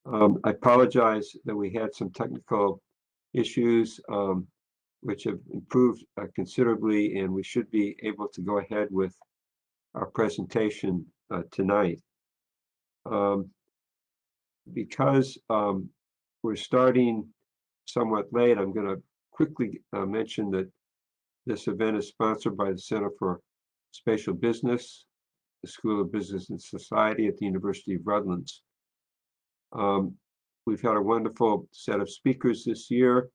I apologize that we had some technical issues, which have improved considerably, and we should be able to go ahead with our presentation tonight. Because we're starting somewhat late, I'm going to quickly mention that this event is sponsored by the Center for Spatial Business, the School of Business and Society at the University of Redlands. We've had a wonderful set of speakers this year.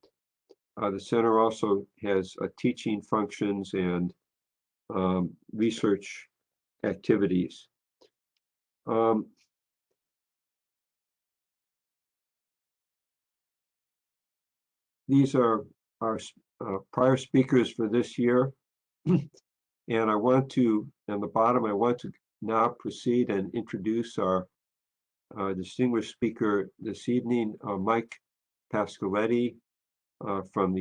The center also has teaching functions and research activities. These are our prior speakers for this year. And I want to, on the bottom, I want to now proceed and introduce our distinguished speaker this evening, Mike Pascoletti from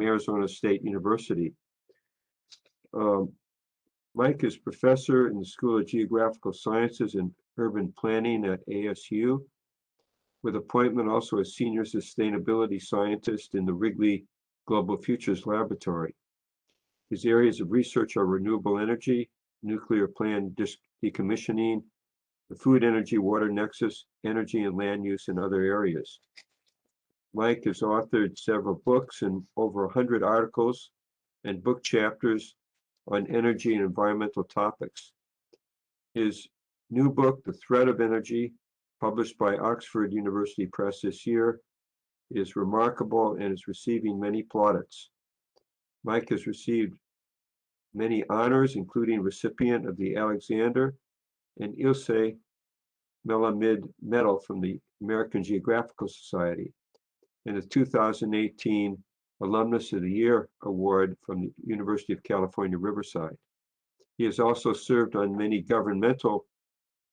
Arizona State University. Mike is professor in the School of Geographical Sciences and Urban Planning at ASU, with appointment also as senior sustainability scientist in the Wrigley Global Futures Laboratory. His areas of research are renewable energy, nuclear plant decommissioning, the food energy water nexus, energy and land use, and other areas. Mike has authored several books and over 100 articles and book chapters on energy and environmental topics. His new book, The Threat of Energy, published by Oxford University Press this year, is remarkable and is receiving many plaudits. Mike has received many honors, including recipient of the Alexander and Ilse Melamed Medal from the American Geographical Society, and the 2018 Alumnus of the Year Award from the University of California, Riverside. He has also served on many governmental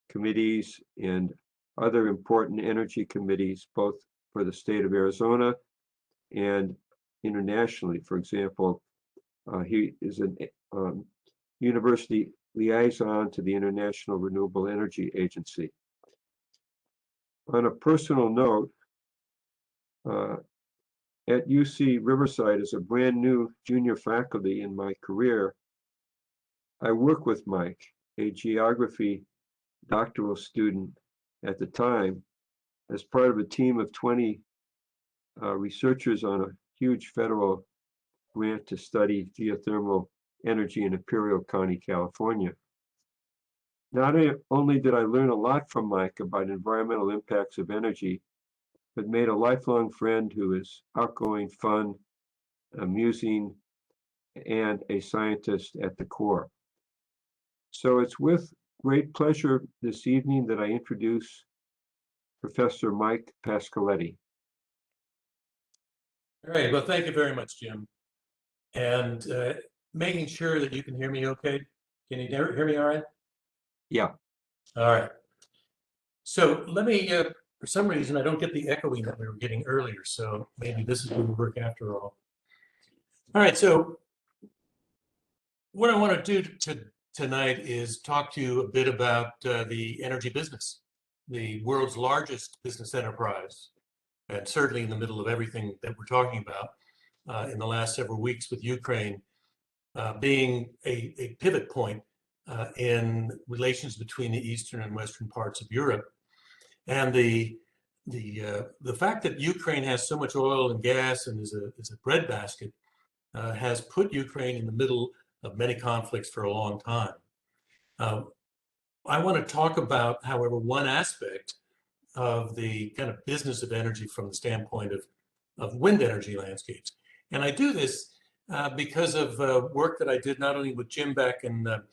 committees and other important energy committees, both for the state of Arizona and internationally. For example, he is a university liaison to the International Renewable Energy Agency. On a personal note, at UC Riverside as a brand new junior faculty in my career, I worked with Mike, a geography doctoral student at the time, as part of a team of 20 researchers on a huge federal grant to study geothermal energy in Imperial County, California. Not only did I learn a lot from Mike about environmental impacts of energy, but made a lifelong friend who is outgoing, fun, amusing, and a scientist at the core. So it's with great pleasure this evening that I introduce Professor Mike Pascoletti. All right, well, thank you very much, Jim. And making sure that you can hear me okay. Can you hear me all right? Yeah. All right. So let me, for some reason, I don't get the echoing that we were getting earlier, so maybe this is going to work after all. All right, so what I want to do tonight is talk to you a bit about the energy business, the world's largest business enterprise, and certainly in the middle of everything that we're talking about in the last several weeks with Ukraine being a pivot point in relations between the eastern and western parts of Europe. And the fact that Ukraine has so much oil and gas and is a breadbasket has put Ukraine in the middle of many conflicts for a long time. I want to talk about, however, one aspect of the kind of business of energy from the standpoint of wind energy landscapes. And I do this because of work that I did not only with Jim back in the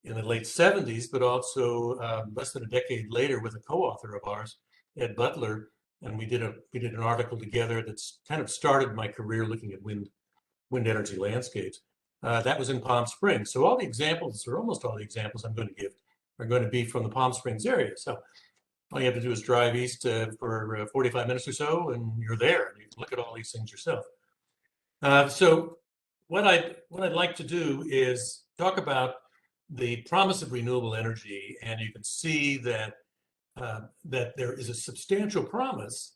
late 70s, but also less than a decade later with a co-author of ours, Ed Butler, and we did an article together that's kind of started my career looking at wind energy landscapes. That was in Palm Springs. So all the examples, or almost all the examples I'm going to give, are going to be from the Palm Springs area. So all you have to do is drive east for 45 minutes or so, and you're there. And you can look at all these things yourself. So what I'd like to do is talk about the promise of renewable energy, and you can see that that there is a substantial promise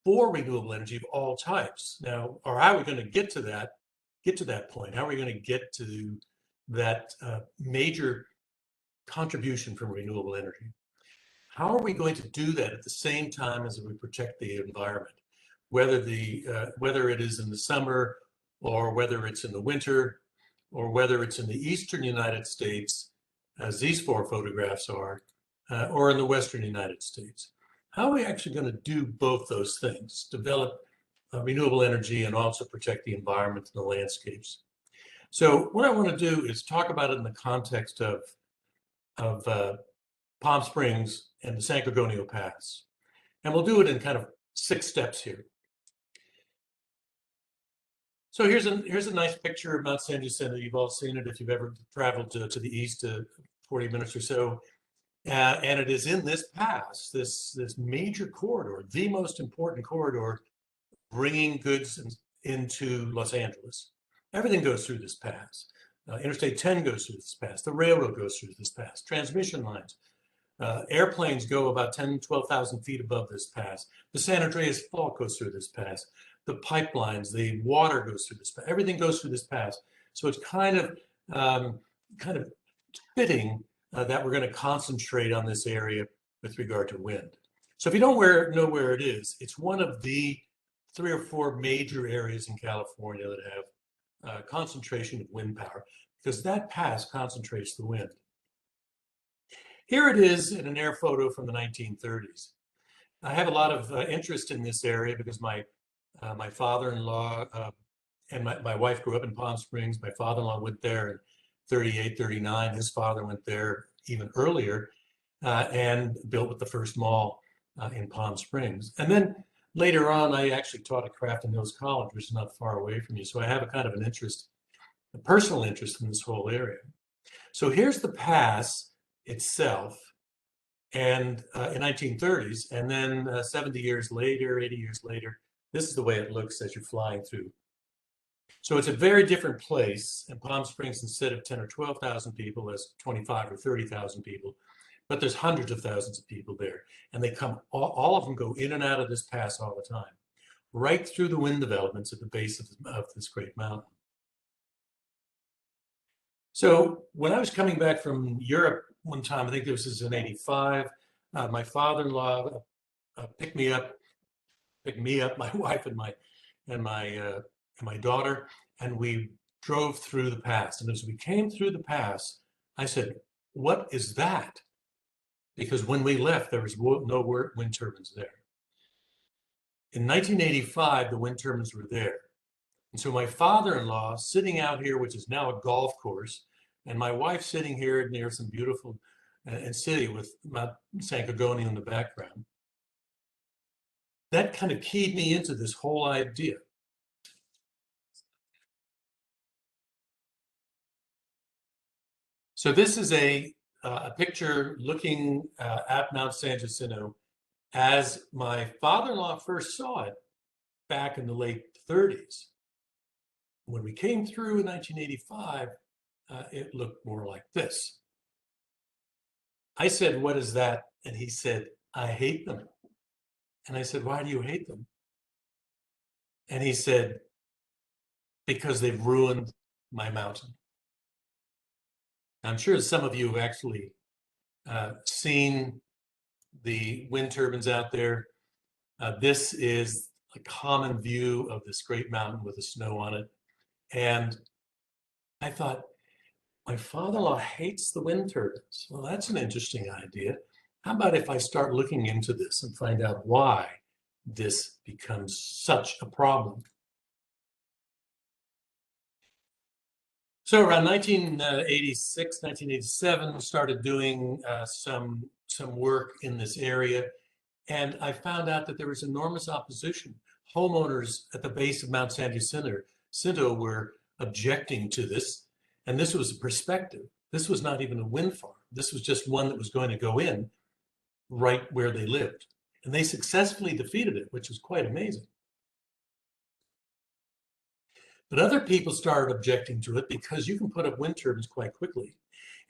for renewable energy of all types. Now, or how are we going to get to that point? How are we going to get to that major contribution from renewable energy? How are we going to do that at the same time as we protect the environment, whether it is in the summer, or whether it's in the winter, or whether it's in the eastern United States, as these 4 photographs are, or in the western United States? How are we actually going to do both those things, develop renewable energy and also protect the environment and the landscapes? So what I want to do is talk about it in the context of Palm Springs and the San Gorgonio Pass. And we'll do it in kind of 6 steps here. So here's a nice picture of Mount San Jacinto. You've all seen it if you've ever traveled to the east 40 minutes or so. And it is in this pass, this major corridor, the most important corridor, bringing goods into Los Angeles. Everything goes through this pass. Interstate 10 goes through this pass. The railroad goes through this pass. Transmission lines. Airplanes go about 10, 12,000 feet above this pass. The San Andreas Fault goes through this pass. The pipelines, the water goes through this pass. Everything goes through this pass. So it's kind of fitting that we're going to concentrate on this area with regard to wind. So if you don't know where it is, it's one of the 3 or 4 major areas in California that have concentration of wind power, because that pass concentrates the wind. Here it is in an air photo from the 1930s. I have a lot of interest in this area because my father-in-law and my wife grew up in Palm Springs. My father-in-law went there in 38, 39. His father went there even earlier and built with the first mall in Palm Springs. And then later on, I actually taught at Crafton Hills College, which is not far away from me. So I have a kind of an interest, a personal interest in this whole area. So here's the pass itself, and in 1930s, and then 70 years later, 80 years later, this is the way it looks as you're flying through. So it's a very different place. In Palm Springs, instead of 10 or 12,000 people, there's 25 or 30,000 people, but there's hundreds of thousands of people there. And they come, all of them go in and out of this pass all the time, right through the wind developments at the base of this great mountain. So when I was coming back from Europe one time, I think this was in '85, my father-in-law picked me up, my wife and my daughter, and we drove through the pass. And as we came through the pass, I said, "What is that?" Because when we left, there was no wind turbines there. In 1985, the wind turbines were there. And so my father-in-law sitting out here, which is now a golf course, and my wife sitting here near some beautiful city with Mount San Gorgonio in the background, that kind of keyed me into this whole idea. So this is a picture looking at Mount San Jacinto as my father-in-law first saw it back in the late 30s. When we came through in 1985, it looked more like this. I said, "What is that?" And he said, "I hate them." And I said, "Why do you hate them?" And he said, "Because they've ruined my mountain." I'm sure some of you have actually seen the wind turbines out there. This is a common view of this great mountain with the snow on it. And I thought, my father-in-law hates the wind turbines. Well, that's an interesting idea. How about if I start looking into this and find out why this becomes such a problem? So around 1986, 1987, started doing some work in this area. And I found out that there was enormous opposition. Homeowners at the base of Mount San Jacinto were objecting to this. And this was a perspective. This was not even a wind farm. This was just one that was going to go in right where they lived. And they successfully defeated it, which was quite amazing. But other people started objecting to it because you can put up wind turbines quite quickly.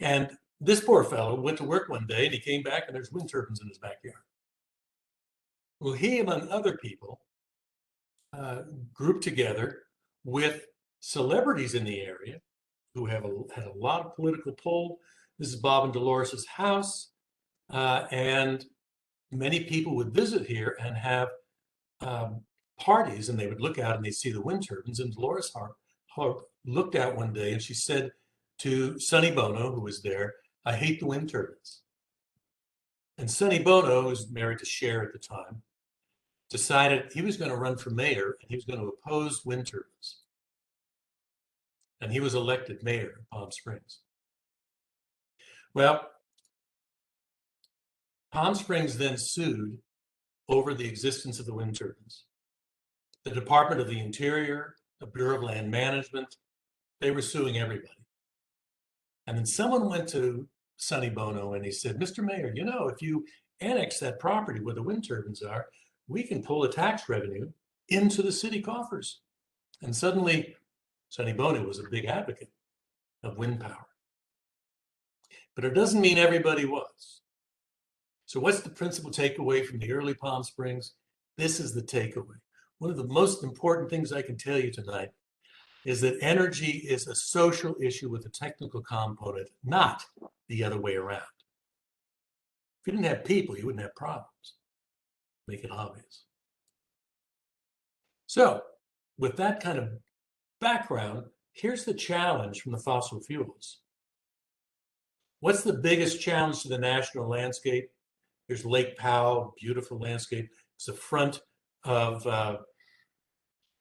And This poor fellow went to work one day and he came back and there's wind turbines in his backyard. Well, he, among other people, grouped together with celebrities in the area who had a lot of political pull. This is Bob and Dolores' house, and many people would visit here and have parties, and they would look out and they'd see the wind turbines. And Dolores looked out one day and she said to Sonny Bono, who was there, "I hate the wind turbines." And Sonny Bono, who was married to Cher at the time, decided he was going to run for mayor and he was going to oppose wind turbines. And he was elected mayor of Palm Springs. Well, Palm Springs then sued over the existence of the wind turbines. The Department of the Interior, the Bureau of Land Management, they were suing everybody. And then someone went to Sonny Bono and he said, "Mr. Mayor, you know, if you annex that property where the wind turbines are, we can pull the tax revenue into the city coffers." And suddenly, Sonny Bono was a big advocate of wind power. But it doesn't mean everybody was. So what's the principal takeaway from the early Palm Springs? This is the takeaway. One of the most important things I can tell you tonight is that energy is a social issue with a technical component, not the other way around. If you didn't have people, you wouldn't have problems. Make it obvious. So with that kind of background, here's the challenge from the fossil fuels. What's the biggest challenge to the national landscape? Here's Lake Powell, beautiful landscape. It's the front of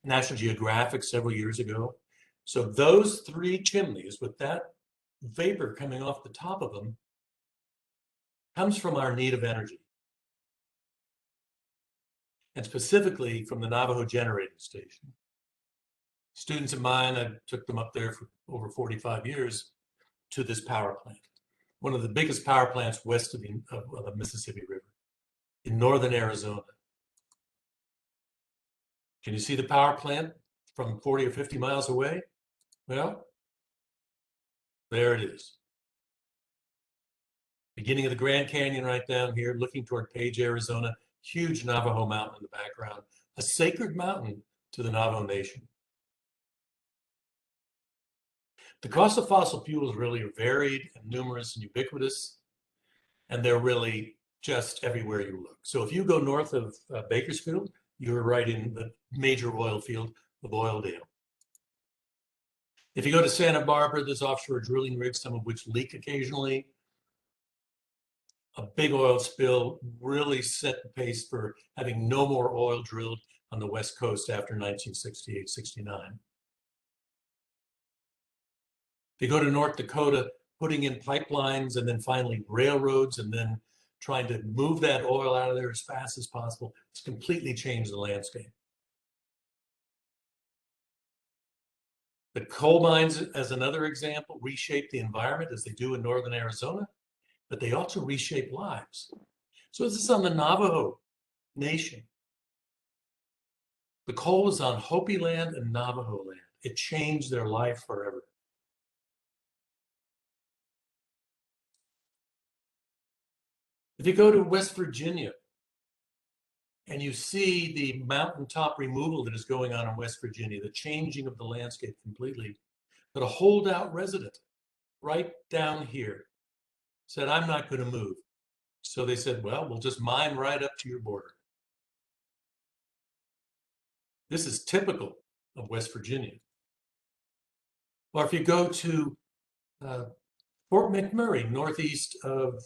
National Geographic several years ago. So those three chimneys with that vapor coming off the top of them comes from our need of energy. And specifically from the Navajo generating station. Students of mine, I took them up there for over 45 years to this power plant. One of the biggest power plants west of the Mississippi River in northern Arizona. Can you see the power plant from 40 or 50 miles away? Well, there it is. Beginning of the Grand Canyon right down here, looking toward Page, Arizona, huge Navajo mountain in the background, a sacred mountain to the Navajo Nation. The costs of fossil fuels really are varied and numerous and ubiquitous, and they're really just everywhere you look. So if you go north of Bakersfield, you're right in the major oil field of Oildale. If you go to Santa Barbara, there's offshore drilling rigs, some of which leak occasionally. A big oil spill really set the pace for having no more oil drilled on the West Coast after 1968, 69. If you go to North Dakota, putting in pipelines and then finally railroads and then trying to move that oil out of there as fast as possible, it's completely changed the landscape. The coal mines, as another example, reshape the environment as they do in northern Arizona, but they also reshape lives. So this is on the Navajo Nation. The coal was on Hopi land and Navajo land. It changed their life forever. If you go to West Virginia and you see the mountaintop removal that is going on in West Virginia, the changing of the landscape completely, but a holdout resident right down here said, "I'm not going to move." So they said, "Well, we'll just mine right up to your border." This is typical of West Virginia. Or if you go to Fort McMurray, northeast of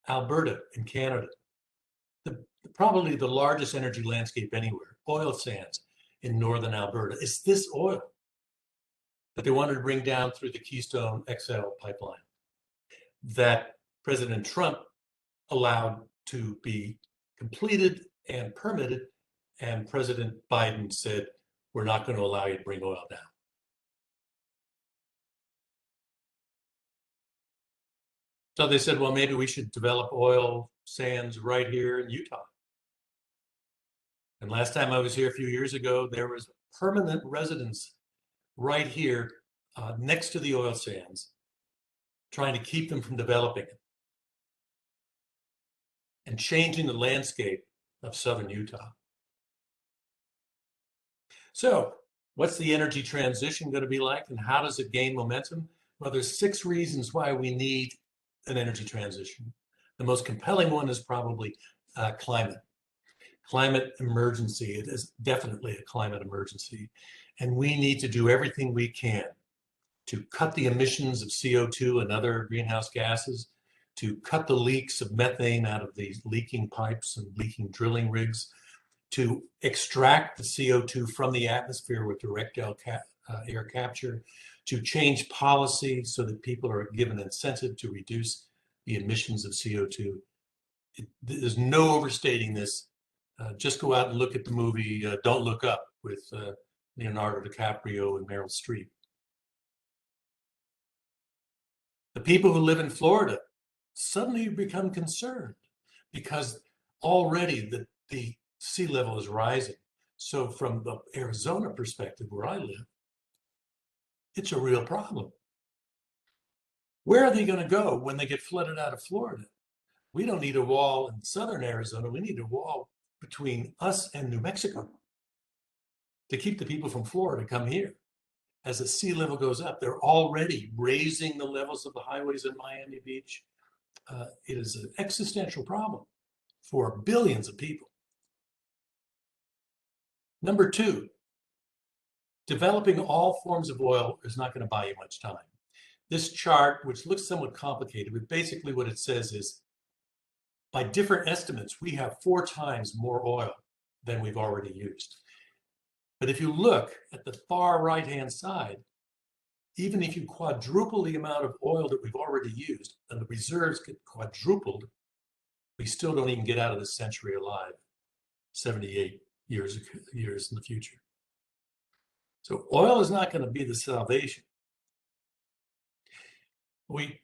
Alberta in Canada, probably the largest energy landscape anywhere, oil sands in northern Alberta. It's this oil that they wanted to bring down through the Keystone XL pipeline that President Trump allowed to be completed and permitted, and President Biden said, "We're not going to allow you to bring oil down." So they said, well, maybe we should develop oil sands right here in Utah. And last time I was here a few years ago, there was permanent residence right here next to the oil sands. trying to keep them from developing and changing the landscape of southern Utah. So what's the energy transition going to be like, and how does it gain momentum? Well, there's 6 reasons why we need an energy transition. The most compelling one is probably climate. Climate emergency. It is definitely a climate emergency. And we need to do everything we can to cut the emissions of CO2 and other greenhouse gases, to cut the leaks of methane out of these leaking pipes and leaking drilling rigs, to extract the CO2 from the atmosphere with direct air capture, to change policy so that people are given incentive to reduce the emissions of CO2. There's no overstating this. Just go out and look at the movie Don't Look Up with Leonardo DiCaprio and Meryl Streep. The people who live in Florida suddenly become concerned because already the sea level is rising. So from the Arizona perspective, where I live, it's a real problem. Where are they going to go when they get flooded out of Florida? We don't need a wall in southern Arizona. We need a wall between us and New Mexico to keep the people from Florida come here. As the sea level goes up, they're already raising the levels of the highways in Miami Beach. It is an existential problem for billions of people. Number 2, developing all forms of oil is not going to buy you much time. This chart, which looks somewhat complicated, but basically what it says is, by different estimates, we have 4 times more oil than we've already used. But if you look at the far right-hand side, even if you quadruple the amount of oil that we've already used and the reserves get quadrupled, we still don't even get out of this century alive, 78 years in the future. So oil is not going to be the salvation.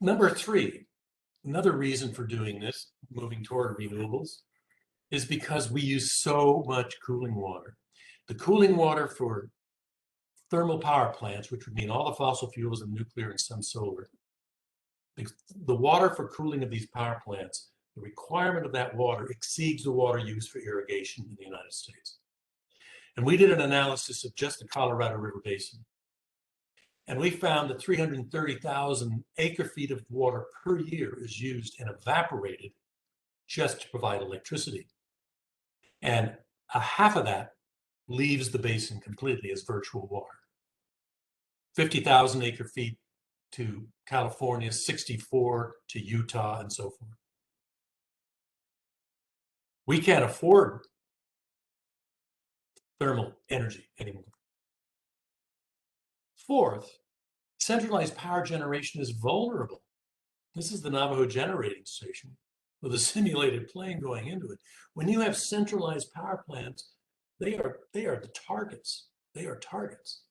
Number 3, another reason for doing this, moving toward renewables, is because we use so much cooling water. The cooling water for thermal power plants, which would mean all the fossil fuels and nuclear and some solar, the water for cooling of these power plants, the requirement of that water exceeds the water used for irrigation in the United States. And we did an analysis of just the Colorado River Basin. And we found that 330,000 acre-feet of water per year is used and evaporated just to provide electricity. And a half of that leaves the basin completely as virtual water. 50,000 acre-feet to California, 64 to Utah, and so forth. We can't afford thermal energy anymore. 4th, centralized power generation is vulnerable. This is the Navajo generating station with a simulated plane going into it. When you have centralized power plants, they are the targets. They are targets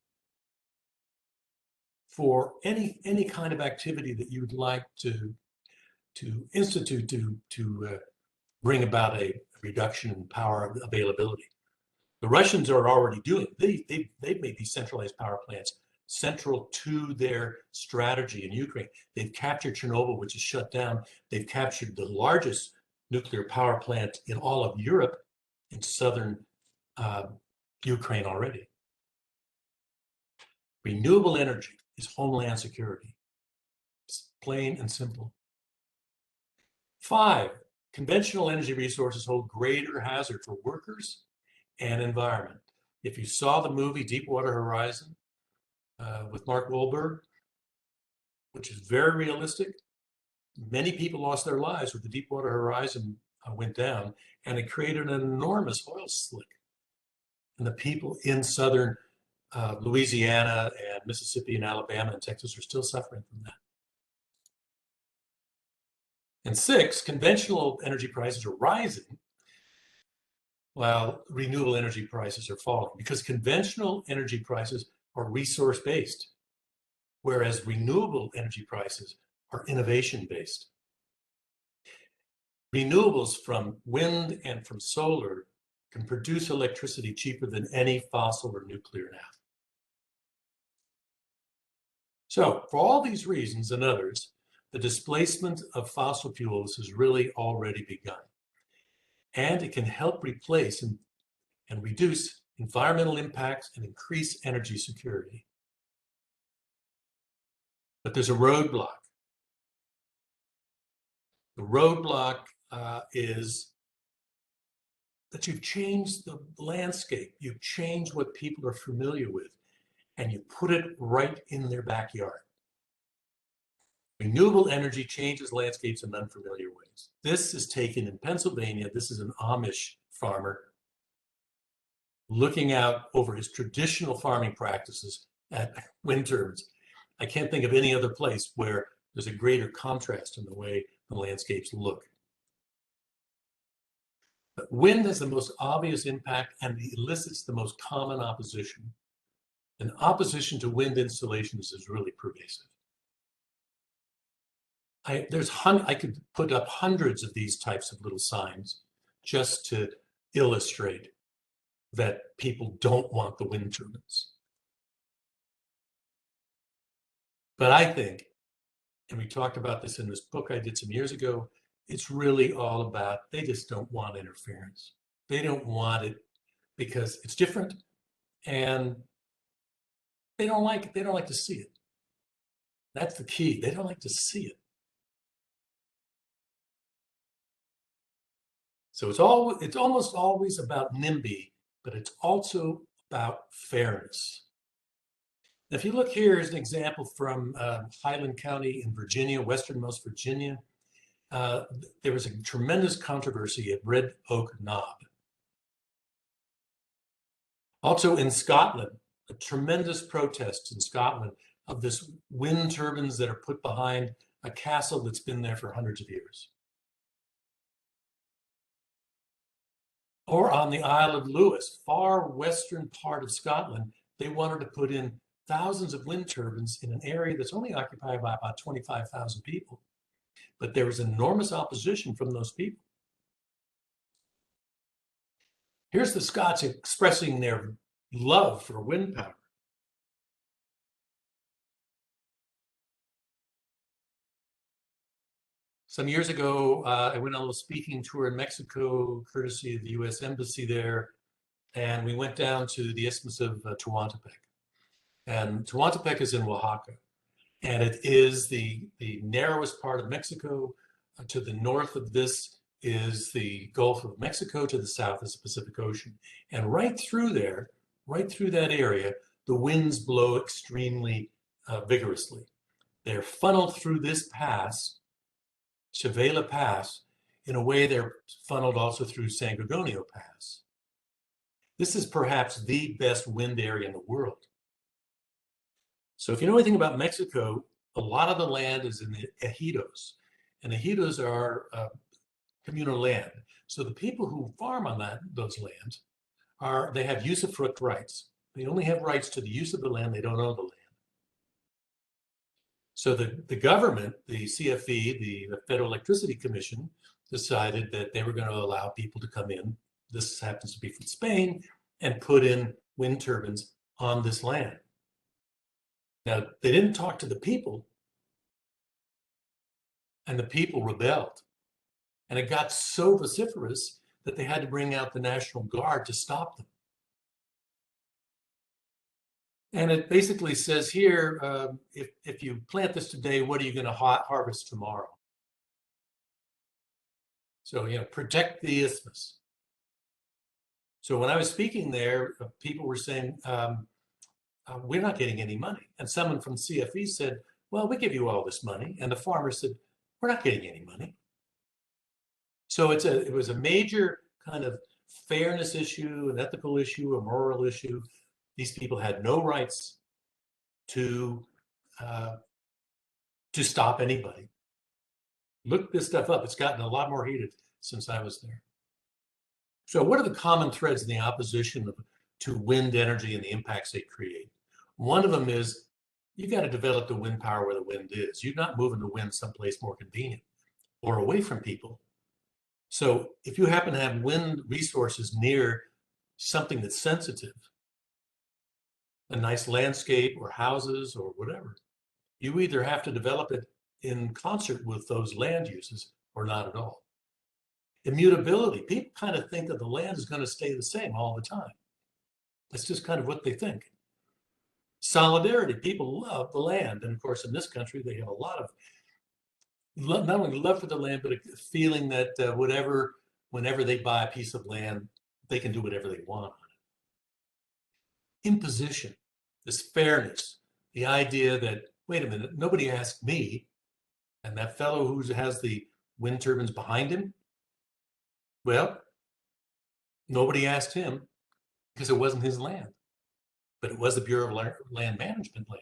for any kind of activity that you would like to institute to bring about a reduction in power availability. The Russians are already doing it. They've made these centralized power plants central to their strategy in Ukraine. They've captured Chernobyl, which is shut down. They've captured the largest nuclear power plant in all of Europe in southern Ukraine already. Renewable energy is homeland security. It's plain and simple. 5, conventional energy resources hold greater hazard for workers and environment. If you saw the movie Deepwater Horizon with Mark Wahlberg, which is very realistic, many people lost their lives when the Deepwater Horizon went down, and it created an enormous oil slick. And the people in southern Louisiana and Mississippi and Alabama and Texas are still suffering from that. And 6, conventional energy prices are rising while renewable energy prices are falling, because conventional energy prices are resource-based, whereas renewable energy prices are innovation-based. Renewables from wind and from solar can produce electricity cheaper than any fossil or nuclear now. So for all these reasons and others, the displacement of fossil fuels has really already begun. And it can help replace and reduce environmental impacts and increase energy security. But there's a roadblock. The roadblock is that you've changed the landscape. You've changed what people are familiar with, and you put it right in their backyard. Renewable energy changes landscapes in unfamiliar ways. This is taken in Pennsylvania. This is an Amish farmer looking out over his traditional farming practices at wind turbines. I can't think of any other place where there's a greater contrast in the way the landscapes look. But wind has the most obvious impact and elicits the most common opposition. And opposition to wind installations is really pervasive. I could put up hundreds of these types of little signs just to illustrate that people don't want the wind turbines. But I think, and we talked about this in this book I did some years ago, it's really all about, they just don't want interference. They don't want it because it's different and they don't like it. They don't like to see it. That's the key. They don't like to see it. So it's almost always about NIMBY, but it's also about fairness. If you look here as an example from Highland County in Virginia, westernmost Virginia, there was a tremendous controversy at Red Oak Knob. Also in Scotland, a tremendous protest in Scotland of this wind turbines that are put behind a castle that's been there for hundreds of years. Or on the Isle of Lewis, far western part of Scotland, they wanted to put in thousands of wind turbines in an area that's only occupied by about 25,000 people. But there was enormous opposition from those people. Here's the Scots expressing their love for wind power. Some years ago, I went on a little speaking tour in Mexico, courtesy of the US Embassy there, and we went down to the Isthmus of Tehuantepec. And Tehuantepec is in Oaxaca, and it is the narrowest part of Mexico. To the north of this is the Gulf of Mexico, to the south is the Pacific Ocean. And right through there, right through that area, the winds blow extremely vigorously. They're funneled through this pass, Chavela Pass, in a way they're funneled also through San Gorgonio Pass. This is perhaps the best wind area in the world. So if you know anything about Mexico, a lot of the land is in the ejidos, and ejidos are communal land. So the people who farm on those lands they have usufruct rights. They only have rights to the use of the land, they don't own the land. So the government, the CFE, the Federal Electricity Commission, decided that they were going to allow people to come in, this happens to be from Spain, and put in wind turbines on this land. Now, they didn't talk to the people, and the people rebelled. And it got so vociferous that they had to bring out the National Guard to stop them. And it basically says here, if you plant this today, what are you going to harvest tomorrow? So, protect the isthmus. So when I was speaking there, people were saying, we're not getting any money. And someone from CFE said, well, we give you all this money. And the farmer said, we're not getting any money. So it was a major kind of fairness issue, an ethical issue, a moral issue. These people had no rights to stop anybody. Look this stuff up. It's gotten a lot more heated since I was there. So what are the common threads in the opposition to wind energy and the impacts they create? One of them is you got to develop the wind power where the wind is. You're not moving the wind someplace more convenient or away from people. So if you happen to have wind resources near something that's sensitive, a nice landscape or houses or whatever, you either have to develop it in concert with those land uses or not at all. Immutability. People kind of think that the land is going to stay the same all the time. That's just kind of what they think. Solidarity. People love the land. And of course, in this country, they have a lot of not only love for the land, but a feeling that whenever they buy a piece of land, they can do whatever they want on it. Imposition, this fairness, the idea that, wait a minute, nobody asked me, and that fellow who has the wind turbines behind him, well, nobody asked him because it wasn't his land, but it was the Bureau of Land Management land.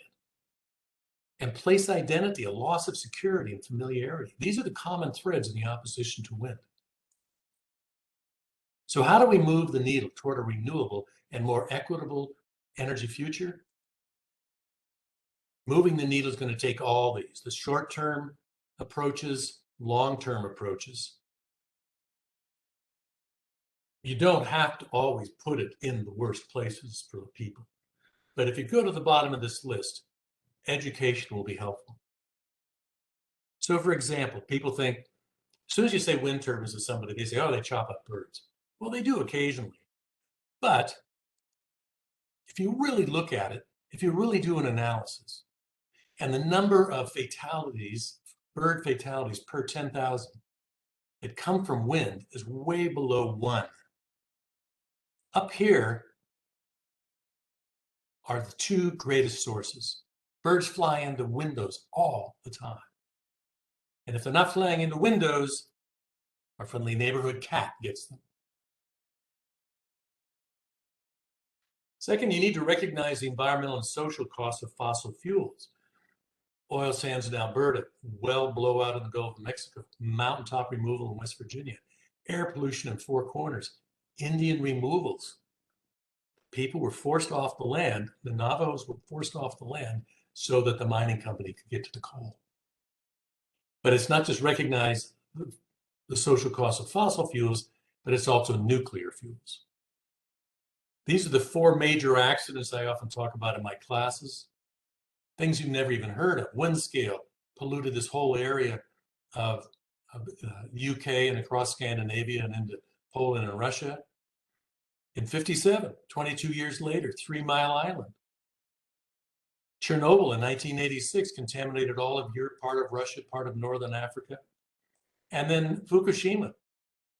And place identity, a loss of security and familiarity. These are the common threads in the opposition to wind. So how do we move the needle toward a renewable and more equitable energy future? Moving the needle is going to take all these, the short-term approaches, long-term approaches. You don't have to always put it in the worst places for the people. But if you go to the bottom of this list, education will be helpful. So for example, people think, as soon as you say wind turbines to somebody, they say, oh, they chop up birds. Well, they do occasionally. But if you really look at it, if you really do an analysis, and the number of fatalities, bird fatalities per 10,000 that come from wind is way below 1. Up here are the 2 greatest sources. Birds fly into windows all the time. And if they're not flying into windows, our friendly neighborhood cat gets them. Second, you need to recognize the environmental and social costs of fossil fuels. Oil sands in Alberta, well below out in the Gulf of Mexico, mountaintop removal in West Virginia, air pollution in Four Corners, Indian removals. People were forced off the land, the Navajos were forced off the land so that the mining company could get to the coal. But it's not just recognize the social costs of fossil fuels, but it's also nuclear fuels. These are the 4 major accidents I often talk about in my classes. Things you've never even heard of. Wind scale polluted this whole area of UK and across Scandinavia and into Poland and Russia. In 57, 22 years later, 3 Mile Island. Chernobyl in 1986 contaminated all of Europe, part of Russia, part of Northern Africa. And then Fukushima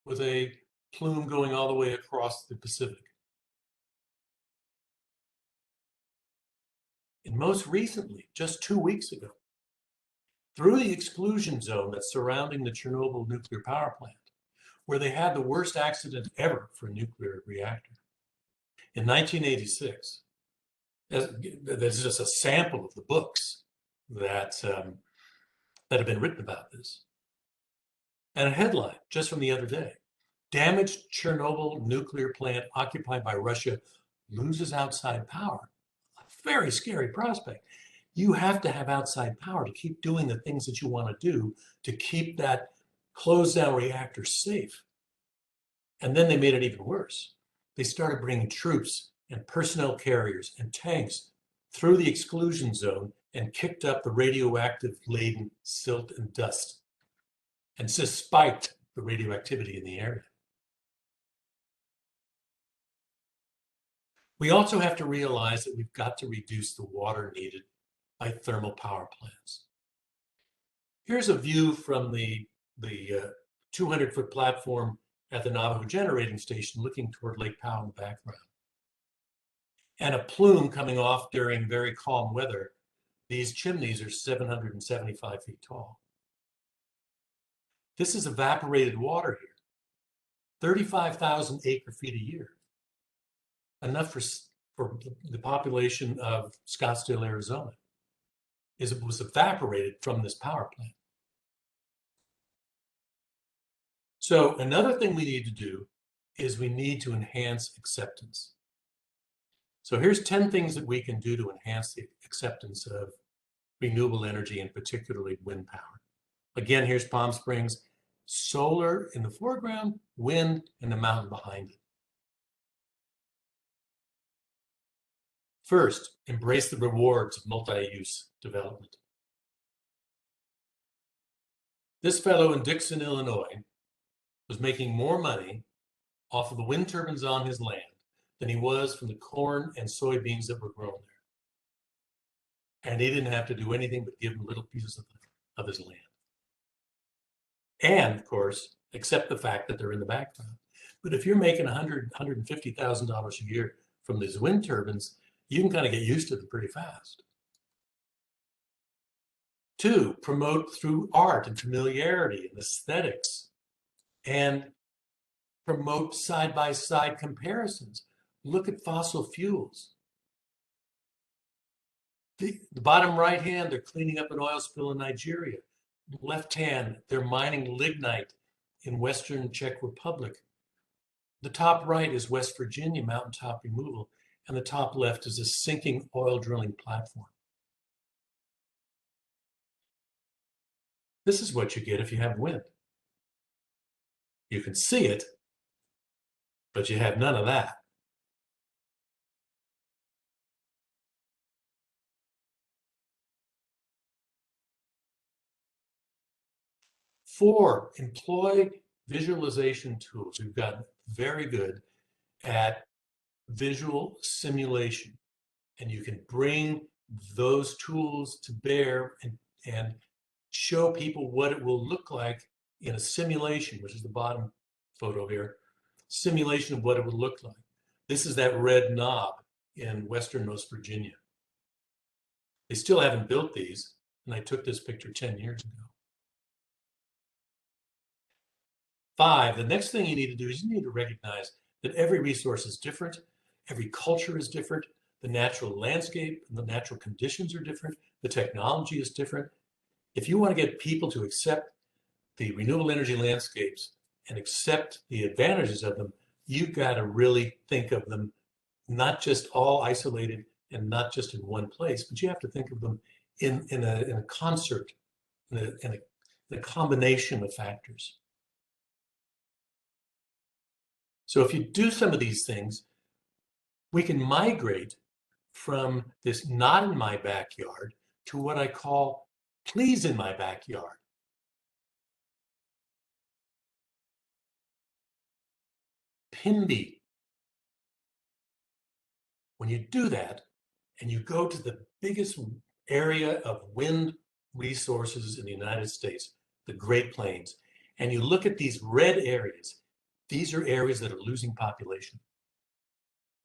with a plume going all the way across the Pacific. And most recently, just 2 weeks ago, through the exclusion zone that's surrounding the Chernobyl nuclear power plant, where they had the worst accident ever for a nuclear reactor. In 1986, there's just a sample of the books that have been written about this. And a headline just from the other day: damaged Chernobyl nuclear plant occupied by Russia loses outside power. A very scary prospect. You have to have outside power to keep doing the things that you want to do to keep that closed down reactor safe. And then they made it even worse. They started bringing troops and personnel carriers and tanks through the exclusion zone and kicked up the radioactive laden silt and dust, and just spiked the radioactivity in the area. We also have to realize that we've got to reduce the water needed by thermal power plants. Here's a view from the 200-foot platform at the Navajo generating station looking toward Lake Powell in the background. And a plume coming off during very calm weather. These chimneys are 775 feet tall. This is evaporated water here, 35,000 acre feet a year, enough for the population of Scottsdale, Arizona. It was evaporated from this power plant. So another thing we need to do is we need to enhance acceptance. So here's 10 things that we can do to enhance the acceptance of renewable energy and particularly wind power. Again, here's Palm Springs, solar in the foreground, wind in the mountain behind it. First, embrace the rewards of multi-use development. This fellow in Dixon, Illinois, was making more money off of the wind turbines on his land than he was from the corn and soybeans that were grown there. And he didn't have to do anything but give him little pieces of his land. And of course, accept the fact that they're in the background. But if you're making $150,000 a year from these wind turbines, you can kind of get used to them pretty fast. 2, promote through art and familiarity and aesthetics, and promote side-by-side comparisons. Look at fossil fuels. The bottom right hand, they're cleaning up an oil spill in Nigeria. Left hand, they're mining lignite in Western Czech Republic. The top right is West Virginia mountaintop removal, and the top left is a sinking oil drilling platform. This is what you get if you have wind. You can see it, but you have none of that. Four, employ visualization tools. We've gotten very good at visual simulation, and you can bring those tools to bear and show people what it will look like in a simulation, which is the bottom photo here, simulation of what it would look like. This is that red knob in western West Virginia. They still haven't built these, and I took this picture 10 years ago. 5, the next thing you need to do is you need to recognize that every resource is different, every culture is different, the natural landscape and the natural conditions are different, the technology is different. If you want to get people to accept the renewable energy landscapes and accept the advantages of them, you've got to really think of them not just all isolated and not just in one place, but you have to think of them in a concert, in a combination of factors. So if you do some of these things, we can migrate from this not in my backyard to what I call please in my backyard. PIMBY. When you do that and you go to the biggest area of wind resources in the United States, the Great Plains, and you look at these red areas, these are areas that are losing population.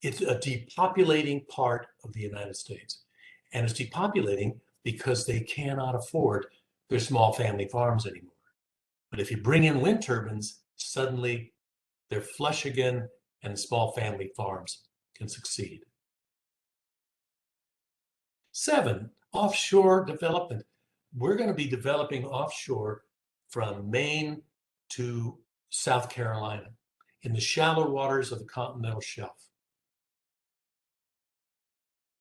It's a depopulating part of the United States. And it's depopulating because they cannot afford their small family farms anymore. But if you bring in wind turbines, suddenly they're flush again and small family farms can succeed. 7, offshore development. We're going to be developing offshore from Maine to South Carolina in the shallow waters of the continental shelf.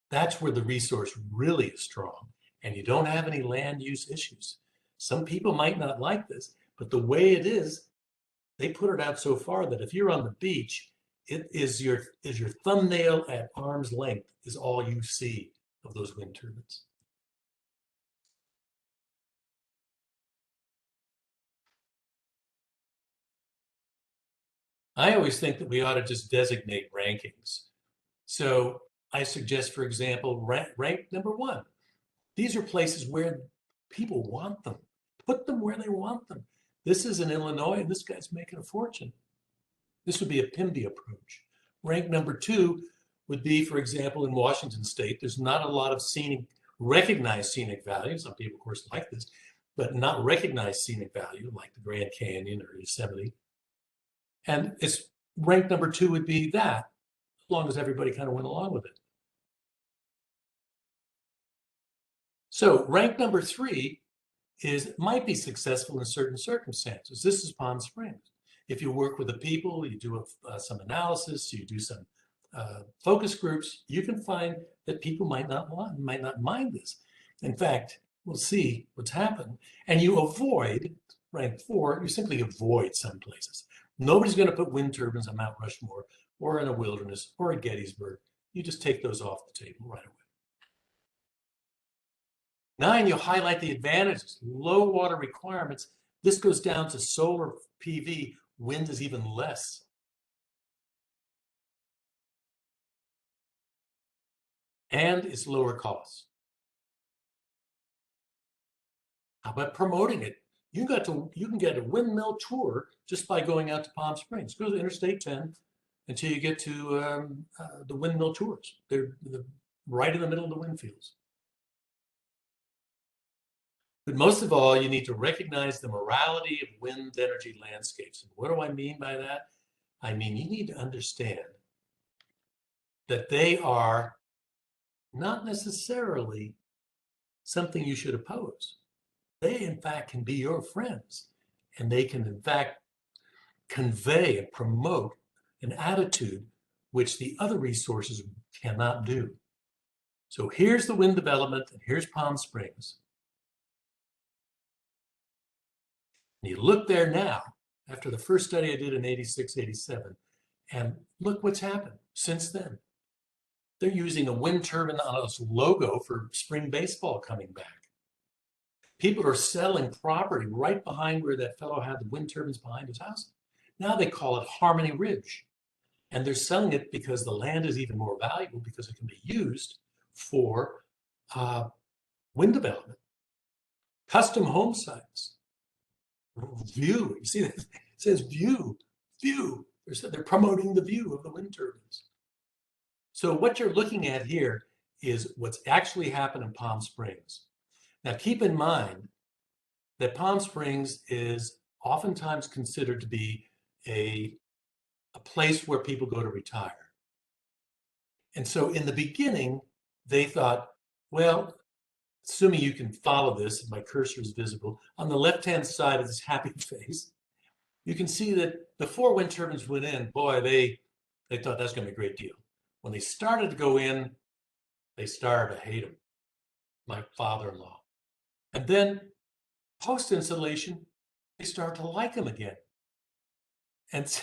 That's where the resource really is strong, and you don't have any land use issues. Some people might not like this, but the way it is, they put it out so far that if you're on the beach, it is your thumbnail at arm's length is all you see of those wind turbines. I always think that we ought to just designate rankings. So I suggest, for example, rank number 1. These are places where people want them. Put them where they want them. This is in Illinois, and this guy's making a fortune. This would be a PIMBY approach. Rank number 2 would be, for example, in Washington State, there's not a lot of recognized scenic value. Some people, of course, like this, but not recognized scenic value, like the Grand Canyon or Yosemite. And it's rank number 2 would be that, as long as everybody kind of went along with it. So rank number 3 might be successful in certain circumstances. This is Palm Springs. If you work with the people, you do some analysis, you do some focus groups, you can find that people might not mind this. In fact, we'll see what's happened. And you avoid, rank 4, you simply avoid some places. Nobody's going to put wind turbines on Mount Rushmore or in a wilderness or at Gettysburg. You just take those off the table right away. 9, you highlight the advantages, low water requirements, This goes down to solar PV. Wind is even less. And it's lower cost. How about promoting it? You can get a windmill tour just by going out to Palm Springs. Go to Interstate 10 until you get to the windmill tours. They're right in the middle of the wind fields. But most of all, you need to recognize the morality of wind energy landscapes. And what do I mean by that? I mean, you need to understand that they are not necessarily something you should oppose. They, in fact, can be your friends, and they can, in fact, convey and promote an attitude which the other resources cannot do. So here's the wind development, and here's Palm Springs. And you look there now, after the first study I did in 86, 87, and look what's happened since then. They're using a wind turbine on its logo for spring baseball coming back. People are selling property right behind where that fellow had the wind turbines behind his house. Now they call it Harmony Ridge. And they're selling it because the land is even more valuable because it can be used for wind development. Custom home sites. View. You see that? It says view. View. They're promoting the view of the wind turbines. So what you're looking at here is what's actually happened in Palm Springs. Now, keep in mind that Palm Springs is oftentimes considered to be a place where people go to retire. And so in the beginning, they thought, well, assuming you can follow this, and my cursor is visible, on the left-hand side of this happy face, you can see that before wind turbines went in, boy, they thought that's going to be a great deal. When they started to go in, they started to hate them, my father-in-law. And then post-installation, they start to like them again. And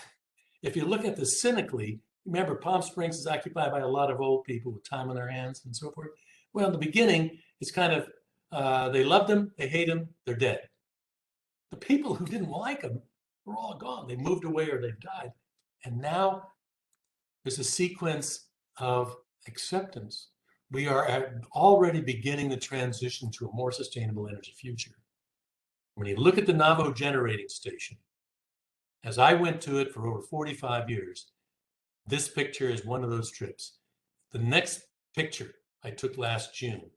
if you look at this cynically, remember Palm Springs is occupied by a lot of old people with time on their hands and so forth. Well, in the beginning, it's kind of, they loved them, they hate them, they're dead. The people who didn't like them were all gone. They moved away or they've died. And now there's a sequence of acceptance. We are already beginning the transition to a more sustainable energy future. When you look at the Navajo generating station, as I went to it for over 45 years, this picture is one of those trips. The next picture I took last June.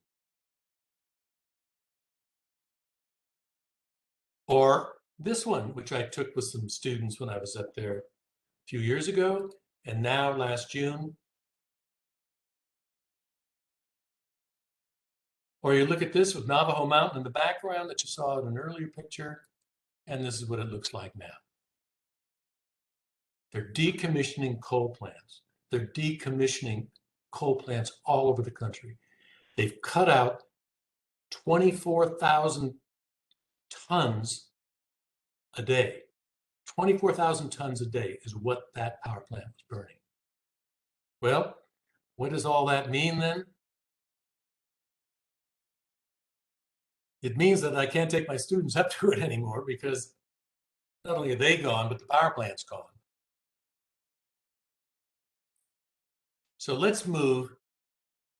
Or this one, which I took with some students when I was up there a few years ago, and now last June. Or you look at this with Navajo Mountain in the background that you saw in an earlier picture, and this is what it looks like now. They're decommissioning coal plants. They're decommissioning coal plants all over the country. They've cut out 24,000 tons a day. 24,000 tons a day is what that power plant was burning. Well, what does all that mean then? It means that I can't take my students up to it anymore because not only are they gone, but the power plant's gone. So let's move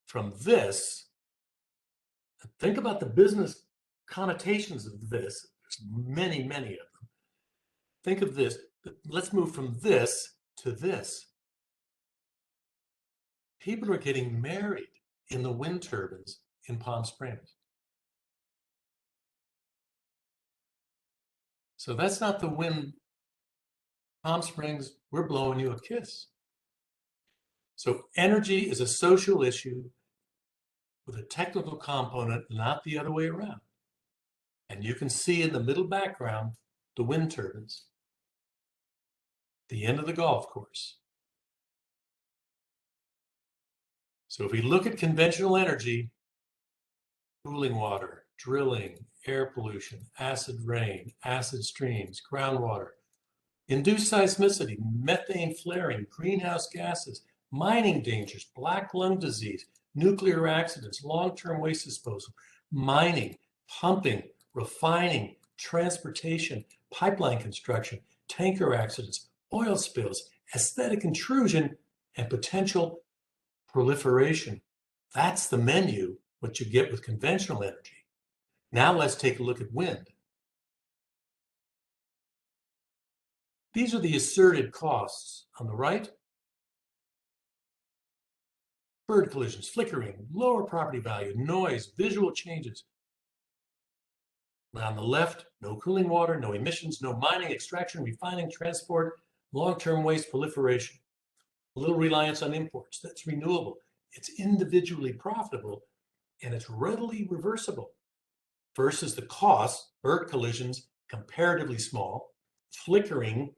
from this. Think about the business connotations of this. There's many, many of them. Think of this. Let's move from this to this. People are getting married in the wind turbines in Palm Springs. So that's not the wind. Palm Springs, we're blowing you a kiss. So energy is a social issue with a technical component, not the other way around. And you can see in the middle background, the wind turbines, the end of the golf course. So if we look at conventional energy, cooling water, drilling, air pollution, acid rain, acid streams, groundwater, induced seismicity, methane flaring, greenhouse gases, mining dangers, black lung disease, nuclear accidents, long-term waste disposal, mining, pumping, refining, transportation, pipeline construction, tanker accidents, oil spills, aesthetic intrusion, and potential proliferation. That's the menu, what you get with conventional energy. Now let's take a look at wind. These are the asserted costs. On the right, bird collisions, flickering, lower property value, noise, visual changes. On the left, no cooling water, no emissions, no mining, extraction, refining, transport, long-term waste proliferation. A little reliance on imports. That's renewable. It's individually profitable, and it's readily reversible. Versus the cost, bird collisions, comparatively small. Flickering,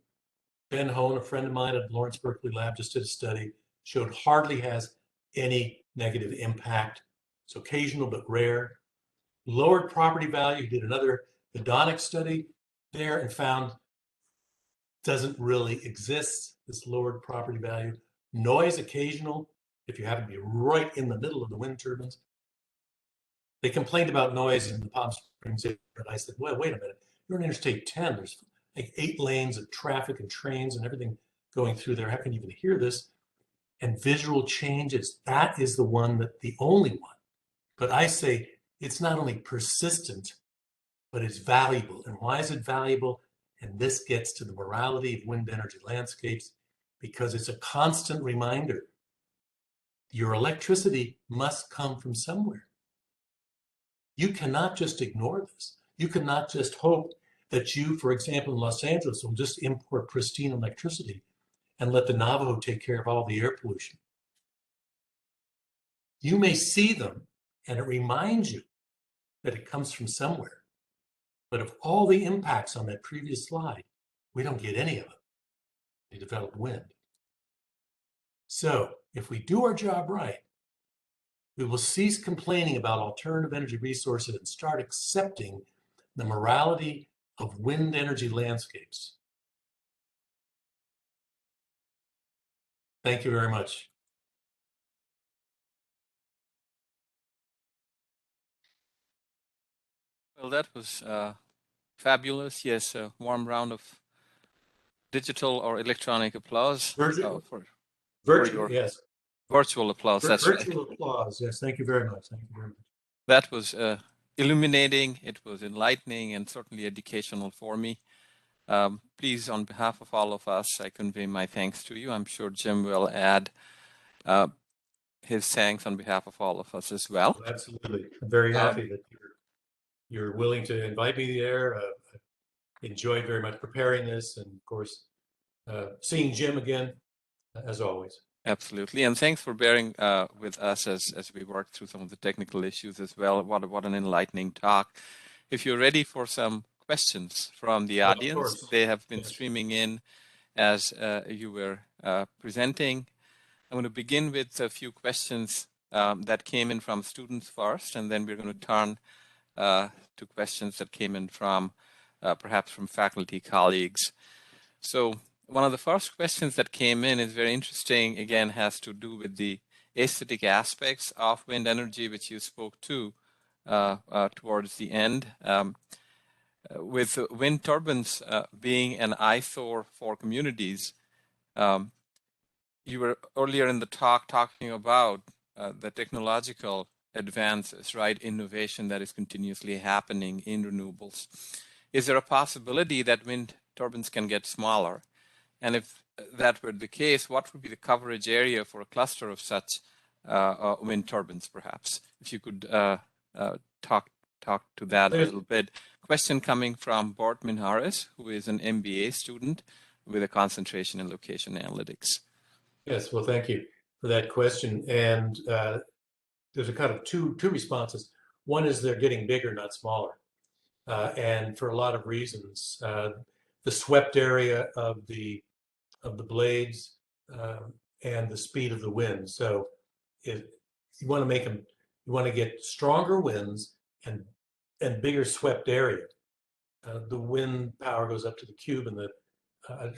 Ben Hone, a friend of mine at Lawrence Berkeley Lab, just did a study, showed hardly has any negative impact. It's occasional but rare. Lowered property value, did another hedonic study there and found doesn't really exist, this lowered property value. Noise occasional, if you happen to be right in the middle of the wind turbines. They complained about noise in the Palm Springs area, and I said, well, wait a minute, you're on Interstate 10, there's like 8 lanes of traffic and trains and everything going through there. How can you even hear this? And visual changes, that is the one, that the only one. But I say it's not only persistent, but it's valuable. And why is it valuable? And this gets to the morality of wind energy landscapes, because it's a constant reminder. Your electricity must come from somewhere. You cannot just ignore this. You cannot just hope that you, for example, in Los Angeles, will just import pristine electricity and let the Navajo take care of all the air pollution. You may see them, and it reminds you that it comes from somewhere. But of all the impacts on that previous slide, we don't get any of it. They develop wind. So if we do our job right, we will cease complaining about alternative energy resources and start accepting the morality of wind energy landscapes. Thank you very much. Well, that was fabulous. Yes, a warm round of digital or electronic applause. Virtual, your yes. Virtual applause. That's virtual right. applause. Yes, thank you very much. Thank you very much. That was illuminating. It was enlightening and certainly educational for me. Please, on behalf of all of us, I convey my thanks to you. I'm sure Jim will add his thanks on behalf of all of us as well. Absolutely. I'm very happy that you're willing to invite me there. Enjoyed very much preparing this, and of course, seeing Jim again, as always. Absolutely, and thanks for bearing with us as we work through some of the technical issues as well. What an enlightening talk. If you're ready for some questions from the audience, they have been streaming in as you were presenting. I'm going to begin with a few questions that came in from students first, and then we're going to turn to questions that came in from perhaps from faculty colleagues. So one of the first questions that came in is very interesting, again, has to do with the aesthetic aspects of wind energy, which you spoke to towards the end. With wind turbines being an eyesore for communities, you were earlier in the talk talking about the technological advances, right? Innovation that is continuously happening in renewables. Is there a possibility that wind turbines can get smaller? And if that were the case, what would be the coverage area for a cluster of such wind turbines, perhaps? If you could talk to that a little bit. Question coming from Bart Minhares, who is an MBA student with a concentration in location analytics. Yes, well, thank you for that question. And there's a kind of two responses. One is they're getting bigger, not smaller. And for a lot of reasons, the swept area of the blades and the speed of the wind. So if you want to make them, you want to get stronger winds and bigger swept area. The wind power goes up to the cube, and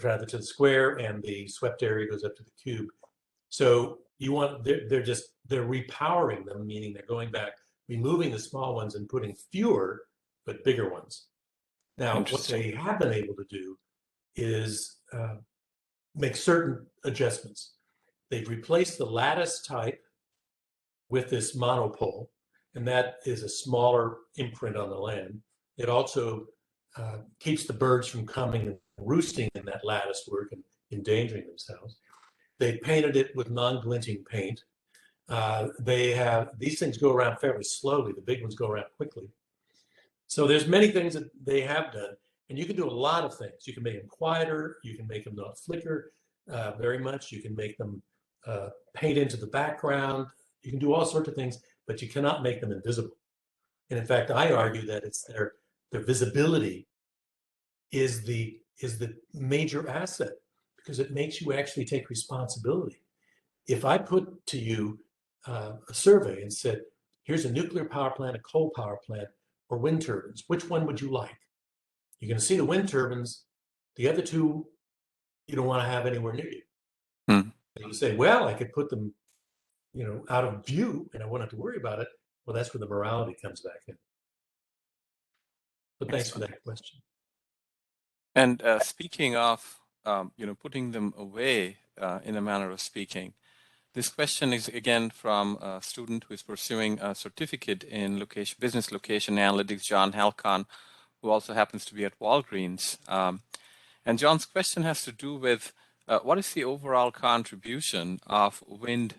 rather to the square, and the swept area goes up to the cube. So you want, they're repowering them, meaning they're going back, removing the small ones and putting fewer but bigger ones. Now, what they have been able to do is make certain adjustments. They've replaced the lattice type with this monopole, and that is a smaller imprint on the land. It also keeps the birds from coming and roosting in that lattice work and endangering themselves. They painted it with non-glinting paint. These things go around fairly slowly. The big ones go around quickly. So there's many things that they have done, and you can do a lot of things. You can make them quieter. You can make them not flicker very much. You can make them paint into the background. You can do all sorts of things, but you cannot make them invisible. And in fact, I argue that it's their visibility is the major asset, because it makes you actually take responsibility. If I put to you a survey and said, here's a nuclear power plant, a coal power plant, or wind turbines, which one would you like? You're going to see the wind turbines. The other two, you don't want to have anywhere near you. And you say, well, I could put them, out of view, and I won't have to worry about it. Well, that's where the morality comes back in. But thanks for that question. And speaking of, putting them away in a manner of speaking, this question is again from a student who is pursuing a certificate in business location analytics, John Halcon, who also happens to be at Walgreens. And John's question has to do with what is the overall contribution of wind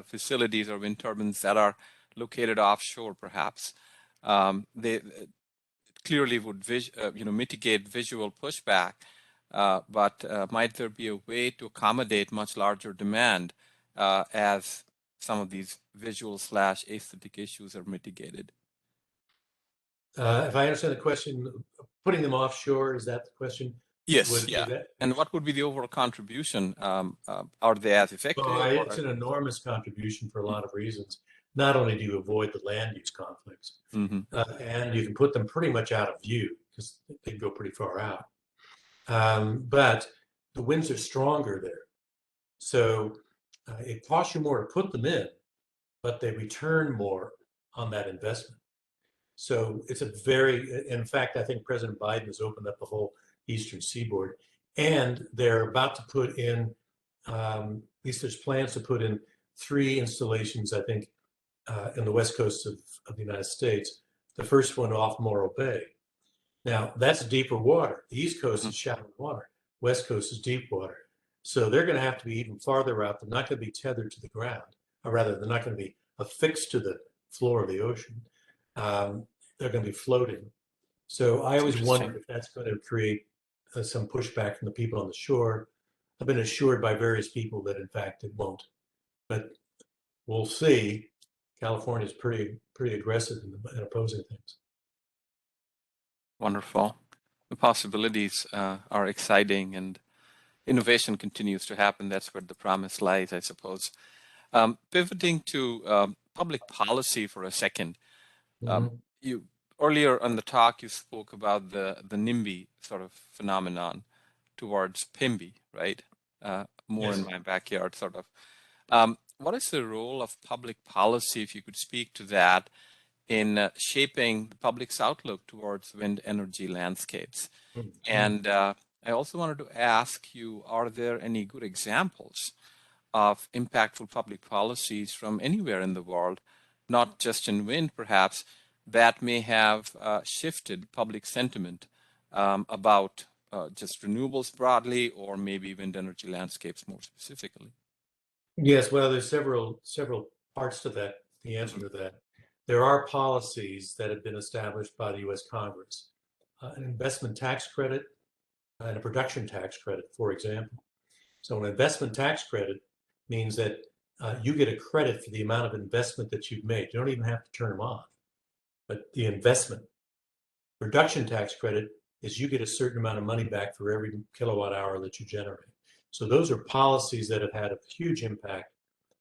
facilities or wind turbines that are located offshore, perhaps? They clearly would mitigate visual pushback, but might there be a way to accommodate much larger demand as some of these visual/aesthetic issues are mitigated? If I understand the question, putting them offshore, is that the question? Yes. And what would be the overall contribution? Are they as effective? It's an enormous contribution for a lot of reasons. Not only do you avoid the land use conflicts, and you can put them pretty much out of view because they go pretty far out. But the winds are stronger there. So it costs you more to put them in, but they return more on that investment. So it's in fact, I think President Biden has opened up the whole Eastern Seaboard, and they're about to put in, at least there's plans to put in 3 installations, I think, in the west coast of the United States. The first one off Morro Bay. Now, that's deeper water. The East Coast is shallow water. West Coast is deep water. So they're going to have to be even farther out. They're not going to be tethered to the ground, or rather, they're not going to be affixed to the floor of the ocean. They're going to be floating. So I always wonder if that's going to create some pushback from the people on the shore. I've been assured by various people that, in fact, it won't. But we'll see. California is pretty aggressive in opposing things. Wonderful. The possibilities are exciting, and innovation continues to happen. That's where the promise lies, I suppose. Pivoting to public policy for a second. You earlier on the talk, you spoke about the NIMBY sort of phenomenon towards PIMBY, right? More Yes. in my backyard, sort of. What is the role of public policy, if you could speak to that, in shaping the public's outlook towards wind energy landscapes? And I also wanted to ask you, are there any good examples of impactful public policies from anywhere in the world, not just in wind perhaps, that may have shifted public sentiment about just renewables broadly, or maybe wind energy landscapes more specifically? Yes, well, there's several parts to that, the answer to that. There are policies that have been established by the U.S. Congress, an investment tax credit and a production tax credit, for example. So an investment tax credit means that you get a credit for the amount of investment that you've made. You don't even have to turn them on, but the investment. Production tax credit is you get a certain amount of money back for every kilowatt hour that you generate. So those are policies that have had a huge impact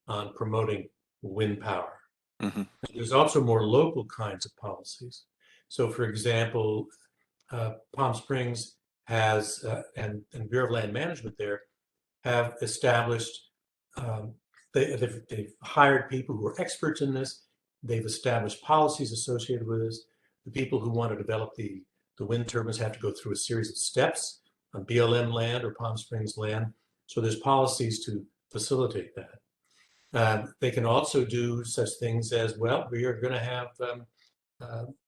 on promoting wind power. There's also more local kinds of policies. So for example, Palm Springs has, and Bureau of Land Management there, have established, they've hired people who are experts in this. They've established policies associated with this. The people who want to develop the the wind turbines have to go through a series of steps on BLM land or Palm Springs land. So there's policies to facilitate that. They can also do such things as, well, we are going to have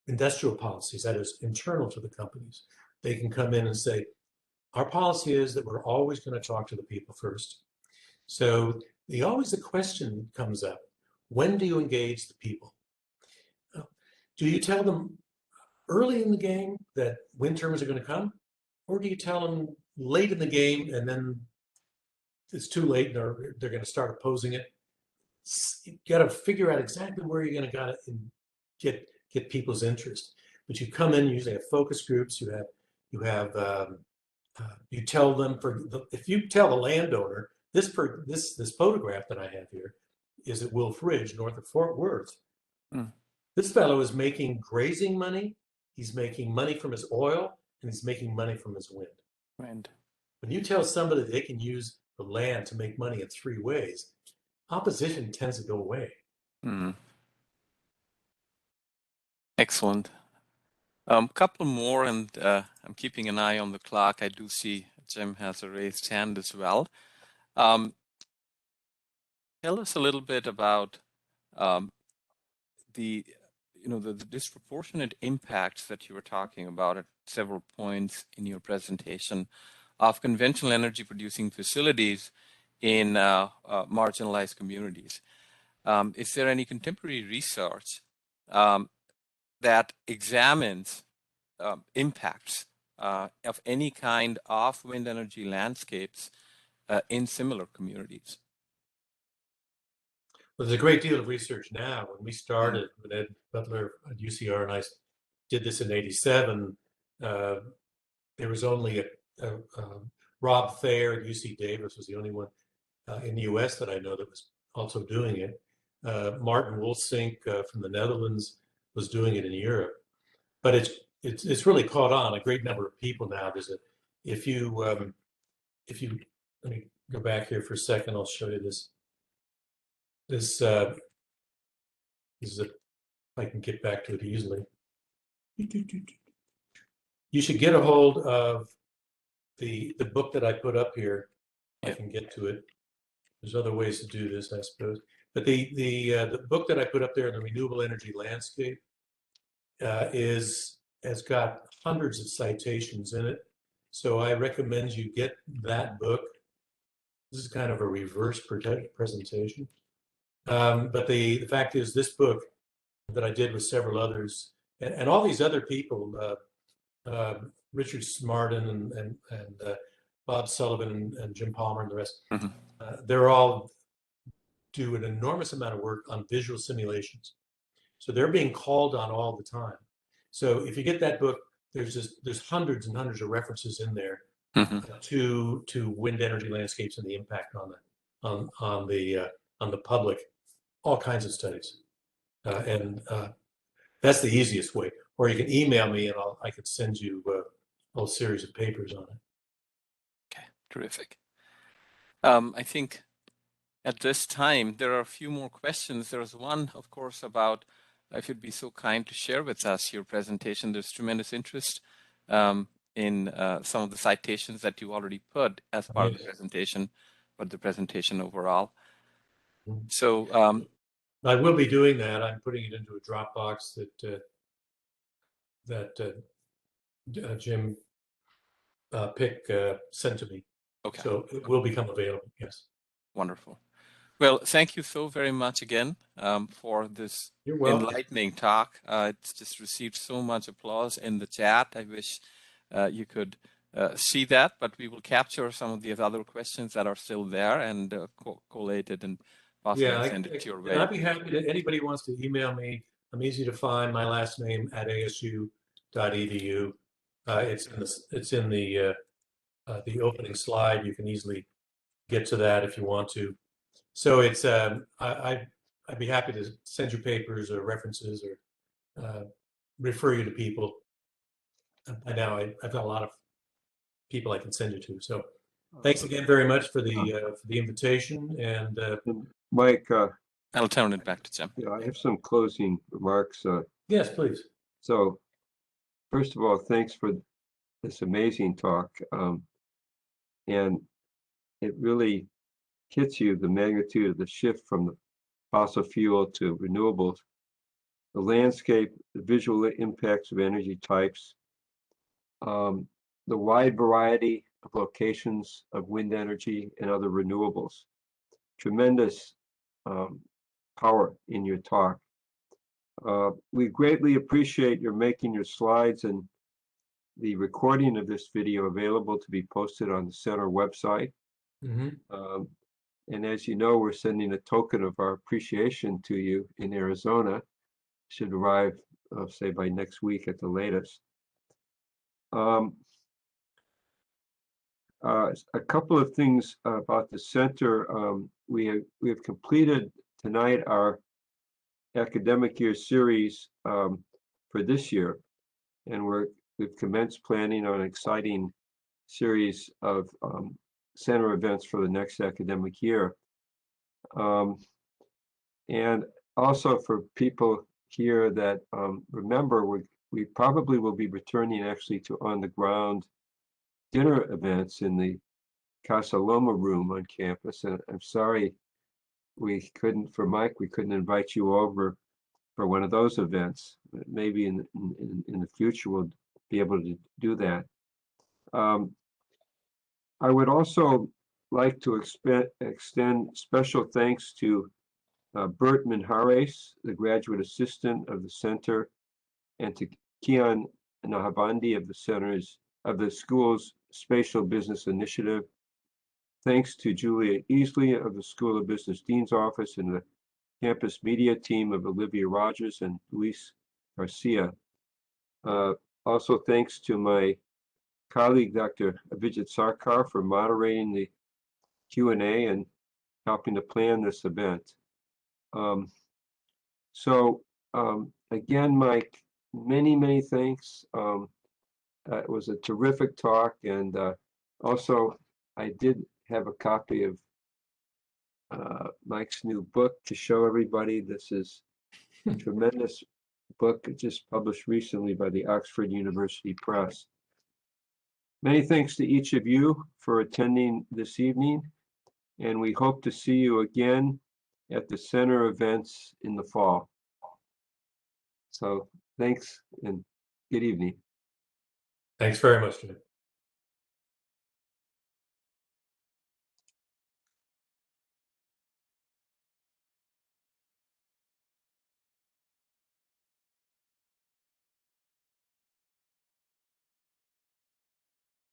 industrial policies, that is internal to the companies. They can come in and say, our policy is that we're always going to talk to the people first. So always the question comes up, when do you engage the people? Do you tell them early in the game that wind turbines are going to come? Or do you tell them late in the game and then it's too late and they're going to start opposing it? You got to figure out exactly where you're going to get people's interest. But you come in, you usually have focus groups. You tell them if you tell the landowner this photograph that I have here is at Wolf Ridge north of Fort Worth. This fellow is making grazing money. He's making money from his oil, and he's making money from his wind. When you tell somebody they can use the land to make money in 3 ways, opposition tends to go away. Excellent. Couple more, and I'm keeping an eye on the clock. I do see Jim has a raised hand as well. Tell us a little bit about the disproportionate impacts that you were talking about at several points in your presentation of conventional energy producing facilities in marginalized communities. Is there any contemporary research that examines impacts of any kind of wind energy landscapes in similar communities? Well, there's a great deal of research now. When we started, when Ed Butler at UCR and I did this in '87, there was only Rob Thayer at UC Davis was the only one in the US that I know that was also doing it. Martin Wolfsink from the Netherlands was doing it in Europe. But it's really caught on. A great number of people now. If you let me go back here for a second, I'll show you this. This is if I can get back to it easily. You should get a hold of the book that I put up here. I can get to it. There's other ways to do this, I suppose. But the book that I put up there, The Renewable Energy Landscape, has got hundreds of citations in it. So I recommend you get that book. This is kind of a reverse presentation. But the fact is, this book that I did with several others, and all these other people, Richard Smartin and Bob Sullivan and Jim Palmer and the rest, they're all do an enormous amount of work on visual simulations. So they're being called on all the time. So if you get that book, there's hundreds and hundreds of references in there to wind energy landscapes and the impact on the public, all kinds of studies, and that's the easiest way. Or you can email me and I could send you a whole series of papers on it. Okay, terrific. I think at this time there are a few more questions. There's one, of course, about if you'd be so kind to share with us your presentation. There's tremendous interest in some of the citations that you already put as part of the presentation, but the presentation overall. So I will be doing that. I'm putting it into a Dropbox that Jim Pick sent to me. Okay. So it will become available. Yes. Wonderful. Well, thank you so very much again for this enlightening talk. It's just received so much applause in the chat. I wish you could see that, but we will capture some of the other questions that are still there and collate it and possibly send it your way. I'd be happy to, anybody who wants to email me, I'm easy to find, my last name at asu.edu. It's in the opening slide. You can easily get to that if you want to. So it's I'd be happy to send you papers or references or refer you to people. By now I've got a lot of people I can send you to. So thanks again very much for the invitation. And Mike, I'll turn it back to Jim. Yeah, I have some closing remarks. Yes, please. So first of all, thanks for this amazing talk. And it really hits you the magnitude of the shift from the fossil fuel to renewables, the landscape, the visual impacts of energy types, the wide variety of locations of wind energy and other renewables. Tremendous power in your talk. We greatly appreciate your making your slides and the recording of this video available to be posted on the center website. And as you know, we're sending a token of our appreciation to you in Arizona. Should arrive, say, by next week at the latest. A couple of things about the center. We have completed tonight our academic year series for this year, and we've commenced planning on an exciting series of center events for the next academic year. And also for people here that remember, we probably will be returning actually to on-the-ground dinner events in the Casa Loma room on campus. And I'm sorry we couldn't invite you over for one of those events. Maybe in the future we'll be able to do that. I would also like to extend special thanks to Bert Minhares, the graduate assistant of the center, and to Kian Nahabandi of the school's Spatial Business Initiative. Thanks to Julia Easley of the School of Business Dean's Office and the campus media team of Olivia Rogers and Luis Garcia. Also thanks to my colleague, Dr. Abhijit Sarkar, for moderating the Q&A and helping to plan this event. Again, Mike, many thanks. It was a terrific talk, and also I did have a copy of Mike's new book to show everybody. This is a tremendous book, just published recently by the Oxford University Press. Many thanks to each of you for attending this evening, and we hope to see you again at the center events in the fall. So thanks and good evening. Thanks very much, Jim.